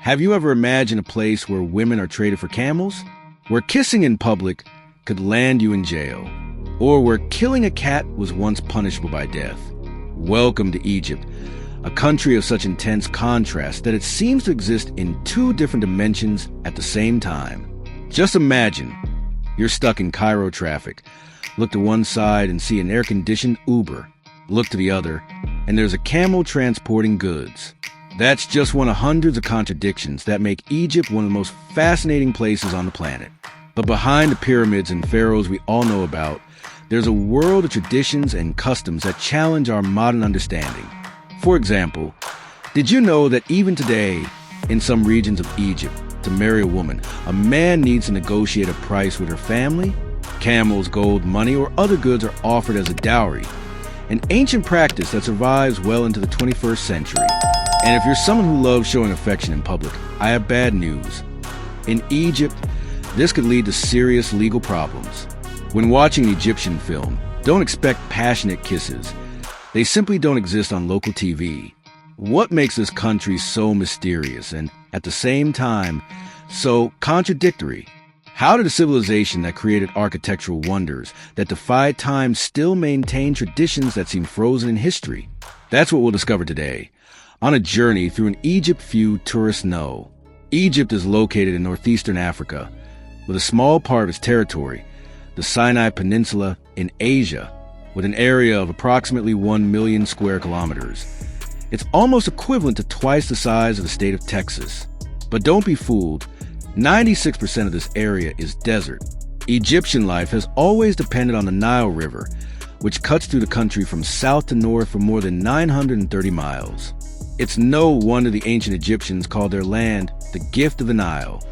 Have you ever imagined a place where women are traded for camels? Where kissing in public could land you in jail? Or where killing a cat was once punishable by death? Welcome to Egypt, a country of such intense contrast that it seems to exist in two different dimensions at the same time. Just imagine, you're stuck in Cairo traffic. Look to one side and see an air-conditioned Uber. Look to the other, and there's a camel transporting goods. That's just one of hundreds of contradictions that make Egypt one of the most fascinating places on the planet. But behind the pyramids and pharaohs we all know about, there's a world of traditions and customs that challenge our modern understanding. For example, did you know that even today, in some regions of Egypt, to marry a woman, a man needs to negotiate a price with her family? Camels, gold, money, or other goods are offered as a dowry, an ancient practice that survives well into the 21st century. And if you're someone who loves showing affection in public, I have bad news. In Egypt, this could lead to serious legal problems. When watching an Egyptian film, don't expect passionate kisses. They simply don't exist on local TV. What makes this country so mysterious and, at the same time, so contradictory? How did a civilization that created architectural wonders that defied time still maintain traditions that seem frozen in history? That's what we'll discover today, on a journey through an Egypt few tourists know. Egypt is located in northeastern Africa, with a small part of its territory, the Sinai Peninsula in Asia, with an area of approximately 1 million square kilometers. It's almost equivalent to twice the size of the state of Texas. But don't be fooled, 96% of this area is desert. Egyptian life has always depended on the Nile River, which cuts through the country from south to north for more than 930 miles. It's no wonder the ancient Egyptians called their land the gift of the Nile.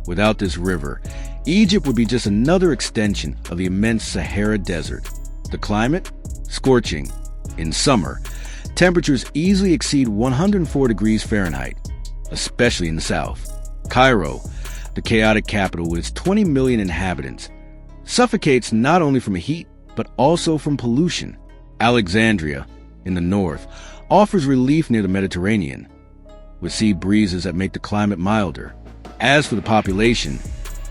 Without this river, Egypt would be just another extension of the immense Sahara Desert. The climate? Scorching. In summer, temperatures easily exceed 104 degrees Fahrenheit, especially in the south. Cairo, the chaotic capital with its 20 million inhabitants, suffocates not only from heat, but also from pollution. Alexandria, in the north, offers relief near the Mediterranean, with sea breezes that make the climate milder. As for the population,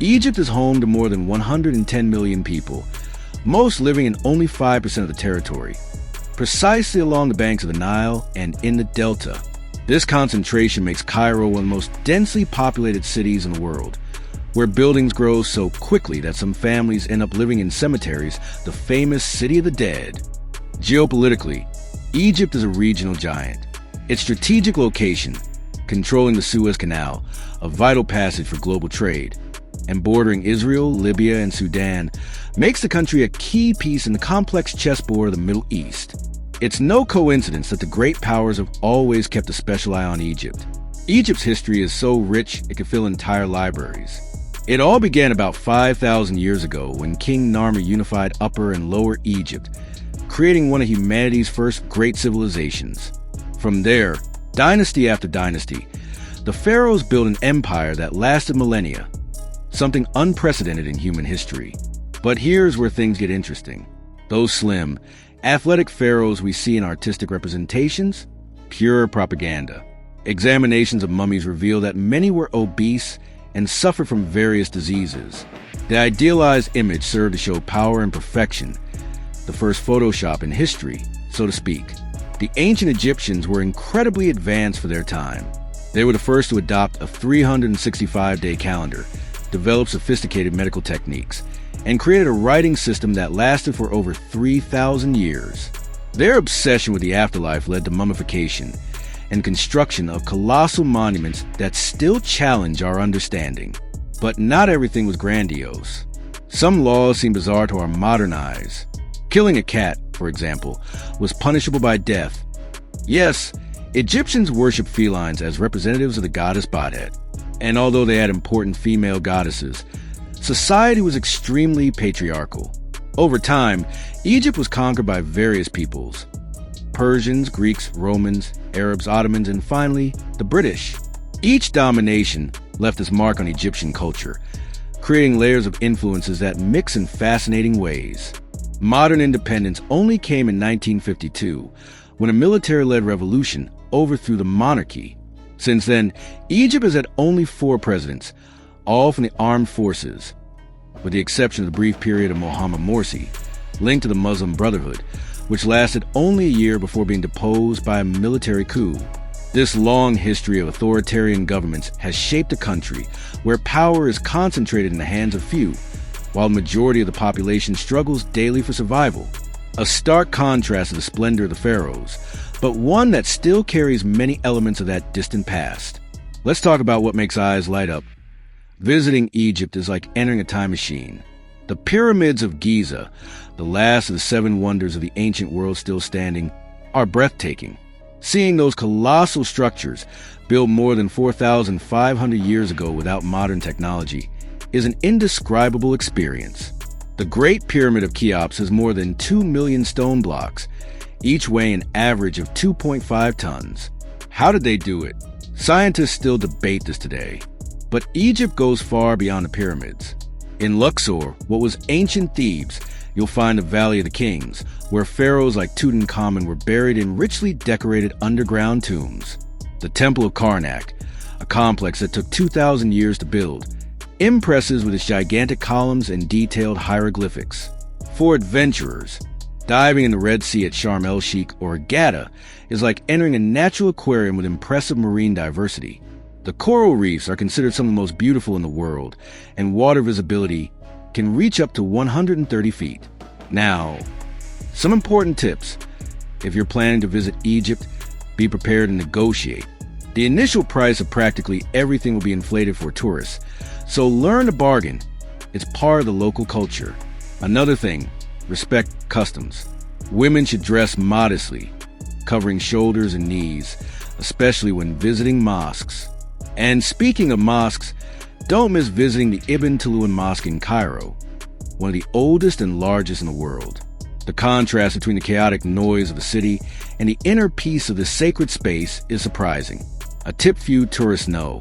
Egypt is home to more than 110 million people, most living in only 5% of the territory, precisely along the banks of the Nile and in the Delta. This concentration makes Cairo one of the most densely populated cities in the world, where buildings grow so quickly that some families end up living in cemeteries, the famous City of the Dead. Geopolitically, Egypt is a regional giant. Its strategic location, controlling the Suez Canal, a vital passage for global trade, and bordering Israel, Libya, and Sudan, makes the country a key piece in the complex chessboard of the Middle East. It's no coincidence that the great powers have always kept a special eye on Egypt. Egypt's history is so rich it could fill entire libraries. It all began about 5,000 years ago when King Narmer unified Upper and Lower Egypt, creating one of humanity's first great civilizations. From there, dynasty after dynasty, the pharaohs built an empire that lasted millennia, something unprecedented in human history. But here's where things get interesting. Those slim, athletic pharaohs we see in artistic representations? Pure propaganda. Examinations of mummies reveal that many were obese and suffered from various diseases. The idealized image served to show power and perfection, the first Photoshop in history, so to speak. The ancient Egyptians were incredibly advanced for their time. They were the first to adopt a 365-day calendar, develop sophisticated medical techniques, and created a writing system that lasted for over 3,000 years. Their obsession with the afterlife led to mummification and construction of colossal monuments that still challenge our understanding. But not everything was grandiose. Some laws seem bizarre to our modern eyes. Killing a cat, for example, was punishable by death. Yes, Egyptians worshiped felines as representatives of the goddess Badhet, and although they had important female goddesses, society was extremely patriarchal. Over time, Egypt was conquered by various peoples: Persians, Greeks, Romans, Arabs, Ottomans, and finally, the British. Each domination left its mark on Egyptian culture, creating layers of influences that mix in fascinating ways. Modern independence only came in 1952, when a military-led revolution overthrew the monarchy. Since then, Egypt has had only 4 presidents, all from the armed forces, with the exception of the brief period of Mohammed Morsi, linked to the Muslim Brotherhood, which lasted only a year before being deposed by a military coup. This long history of authoritarian governments has shaped a country where power is concentrated in the hands of few, while the majority of the population struggles daily for survival. A stark contrast to the splendor of the pharaohs, but one that still carries many elements of that distant past. Let's talk about what makes eyes light up. Visiting Egypt is like entering a time machine. The pyramids of Giza, the last of the 7 wonders of the ancient world still standing, are breathtaking. Seeing those colossal structures built more than 4,500 years ago without modern technology is an indescribable experience. The Great Pyramid of Cheops has more than 2 million stone blocks, each weighing an average of 2.5 tons. How did they do it? Scientists still debate this today. But Egypt goes far beyond the pyramids. In Luxor, what was ancient Thebes, you'll find the Valley of the Kings, where pharaohs like Tutankhamun were buried in richly decorated underground tombs. The Temple of Karnak, a complex that took 2,000 years to build, impresses with its gigantic columns and detailed hieroglyphics. For adventurers, diving in the Red Sea at Sharm el-Sheikh or Gadda is like entering a natural aquarium with impressive marine diversity. The coral reefs are considered some of the most beautiful in the world, and water visibility can reach up to 130 feet. Now, some important tips. If you're planning to visit Egypt, be prepared to negotiate. The initial price of practically everything will be inflated for tourists, so learn to bargain. It's part of the local culture. Another thing, respect customs. Women should dress modestly, covering shoulders and knees, especially when visiting mosques. And speaking of mosques, don't miss visiting the Ibn Tulun Mosque in Cairo, one of the oldest and largest in the world. The contrast between the chaotic noise of the city and the inner peace of this sacred space is surprising. A tip few tourists know.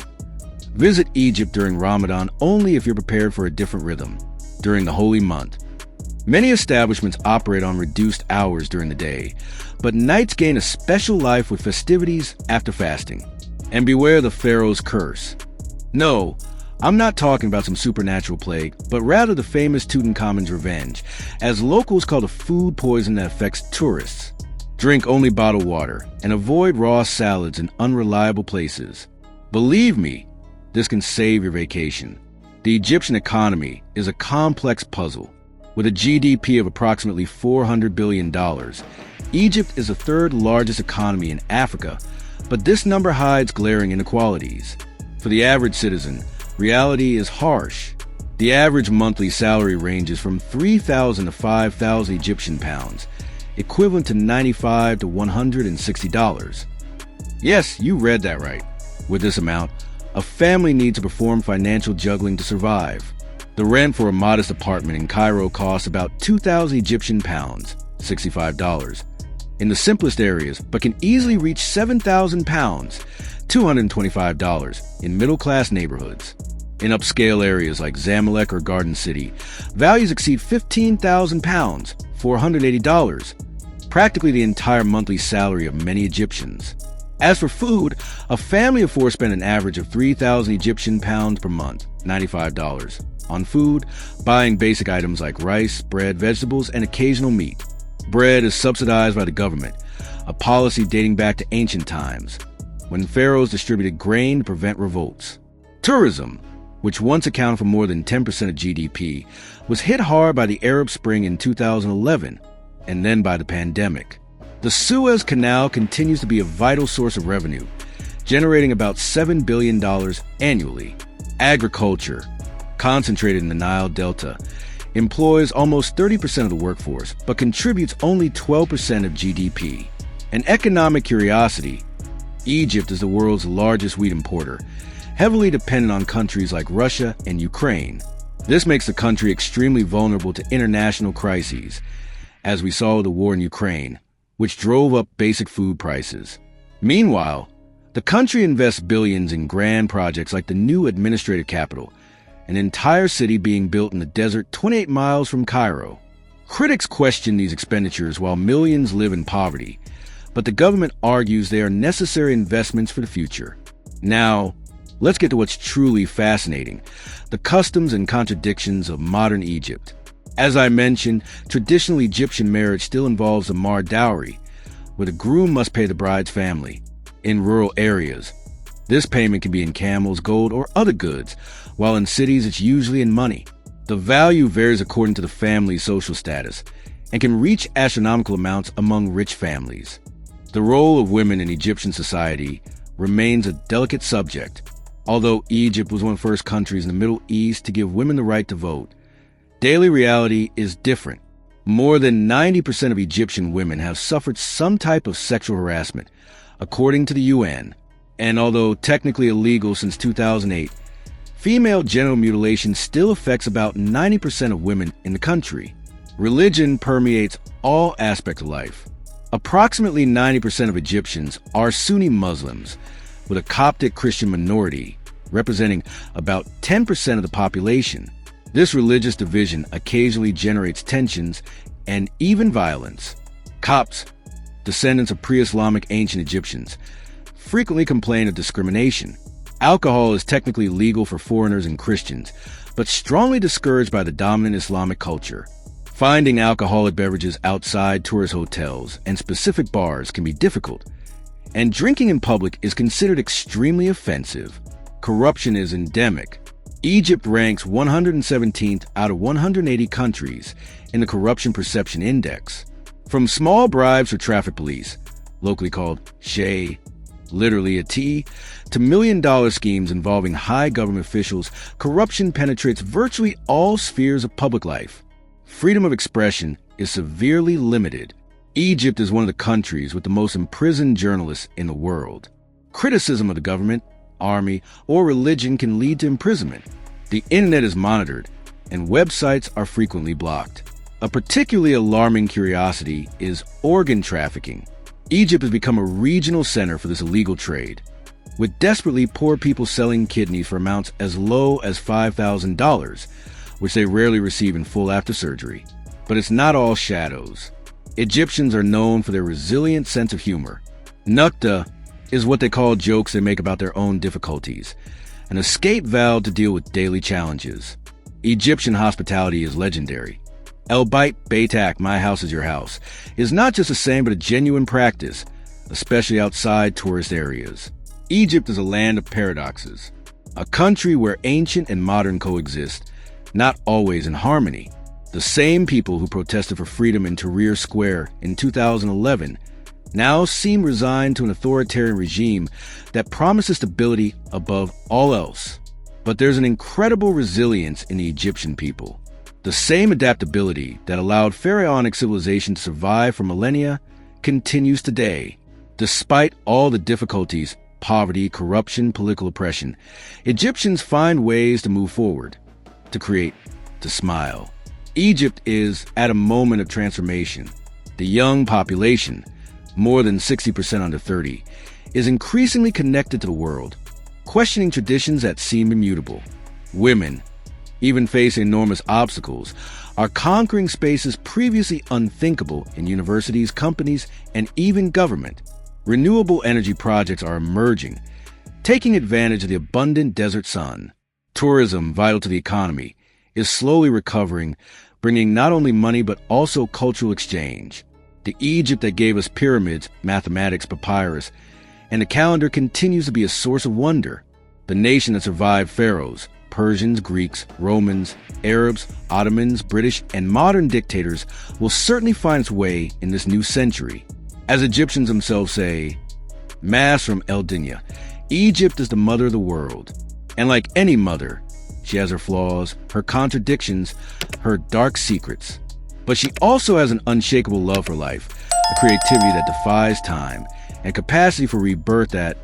Visit Egypt during Ramadan only if you're prepared for a different rhythm, during the holy month. Many establishments operate on reduced hours during the day, but nights gain a special life with festivities after fasting. And beware the pharaoh's curse. No, I'm not talking about some supernatural plague, but rather the famous Tutankhamun's revenge, as locals call the food poison that affects tourists. Drink only bottled water and avoid raw salads in unreliable places. Believe me, this can save your vacation. The Egyptian economy is a complex puzzle. With a GDP of approximately $400 billion, Egypt is the 3rd largest economy in Africa, but this number hides glaring inequalities. For the average citizen, reality is harsh. The average monthly salary ranges from 3,000 to 5,000 Egyptian pounds, equivalent to $95 to $160. Yes, you read that right. With this amount, a family needs to perform financial juggling to survive. The rent for a modest apartment in Cairo costs about 2,000 Egyptian pounds, $65. In the simplest areas, but can easily reach 7,000 pounds, $225 in middle-class neighborhoods. In upscale areas like Zamalek or Garden City, values exceed 15,000 pounds, $480, practically the entire monthly salary of many Egyptians. As for food, a family of 4 spend an average of 3,000 Egyptian pounds per month, $95, on food, buying basic items like rice, bread, vegetables, and occasional meat. Bread is subsidized by the government, a policy dating back to ancient times, when pharaohs distributed grain to prevent revolts. Tourism, which once accounted for more than 10% of GDP, was hit hard by the Arab Spring in 2011, and then by the pandemic. The Suez Canal continues to be a vital source of revenue, generating about $7 billion annually. Agriculture, concentrated in the Nile Delta, employs almost 30% of the workforce, but contributes only 12% of GDP. An economic curiosity, Egypt is the world's largest wheat importer, heavily dependent on countries like Russia and Ukraine. This makes the country extremely vulnerable to international crises, as we saw with the war in Ukraine, which drove up basic food prices. Meanwhile, the country invests billions in grand projects like the new administrative capital, an entire city being built in the desert 28 miles from Cairo. Critics question these expenditures while millions live in poverty, but the government argues they are necessary investments for the future. Now, let's get to what's truly fascinating, the customs and contradictions of modern Egypt. As I mentioned, traditional Egyptian marriage still involves a mar dowry, where the groom must pay the bride's family. In rural areas, this payment can be in camels, gold, or other goods, while in cities it's usually in money. The value varies according to the family's social status and can reach astronomical amounts among rich families. The role of women in Egyptian society remains a delicate subject. Although Egypt was one of the first countries in the Middle East to give women the right to vote, daily reality is different. More than 90% of Egyptian women have suffered some type of sexual harassment, according to the UN. And although technically illegal since 2008, female genital mutilation still affects about 90% of women in the country. Religion permeates all aspects of life. Approximately 90% of Egyptians are Sunni Muslims, with a Coptic Christian minority representing about 10% of the population. This religious division occasionally generates tensions and even violence. Copts, descendants of pre-Islamic ancient Egyptians, frequently complain of discrimination. Alcohol is technically legal for foreigners and Christians, but strongly discouraged by the dominant Islamic culture. Finding alcoholic beverages outside tourist hotels and specific bars can be difficult, and drinking in public is considered extremely offensive. Corruption is endemic. Egypt ranks 117th out of 180 countries in the Corruption Perception Index. From small bribes for traffic police, locally called shay, literally a T, to million-dollar schemes involving high government officials, corruption penetrates virtually all spheres of public life. Freedom of expression is severely limited. Egypt is one of the countries with the most imprisoned journalists in the world. Criticism of the government, army, or religion can lead to imprisonment. The internet is monitored, and websites are frequently blocked. A particularly alarming curiosity is organ trafficking. Egypt has become a regional center for this illegal trade, with desperately poor people selling kidneys for amounts as low as $5,000, which they rarely receive in full after surgery. But it's not all shadows. Egyptians are known for their resilient sense of humor. Nukta is what they call jokes they make about their own difficulties, an escape valve to deal with daily challenges. Egyptian hospitality is legendary. El Bait Baitak, my house is your house, is not just a saying but a genuine practice, especially outside tourist areas. Egypt is a land of paradoxes, a country where ancient and modern coexist, not always in harmony. The same people who protested for freedom in Tahrir Square in 2011 now seem resigned to an authoritarian regime that promises stability above all else. But there's an incredible resilience in the Egyptian people. The same adaptability that allowed pharaonic civilization to survive for millennia continues today. Despite all the difficulties, poverty, corruption, political oppression, Egyptians find ways to move forward, to create, to smile. Egypt is at a moment of transformation. The young population, more than 60% under 30, is increasingly connected to the world, questioning traditions that seem immutable. Women, even facing enormous obstacles, are conquering spaces previously unthinkable in universities, companies, and even government. Renewable energy projects are emerging, taking advantage of the abundant desert sun. Tourism, vital to the economy, is slowly recovering, bringing not only money but also cultural exchange. The Egypt that gave us pyramids, mathematics, papyrus, and the calendar continues to be a source of wonder. The nation that survived pharaohs, Persians, Greeks, Romans, Arabs, Ottomans, British, and modern dictators will certainly find its way in this new century. As Egyptians themselves say, Mass from El Dinya, Egypt is the mother of the world. And like any mother, she has her flaws, her contradictions, her dark secrets. But she also has an unshakable love for life, a creativity that defies time, and capacity for rebirth that,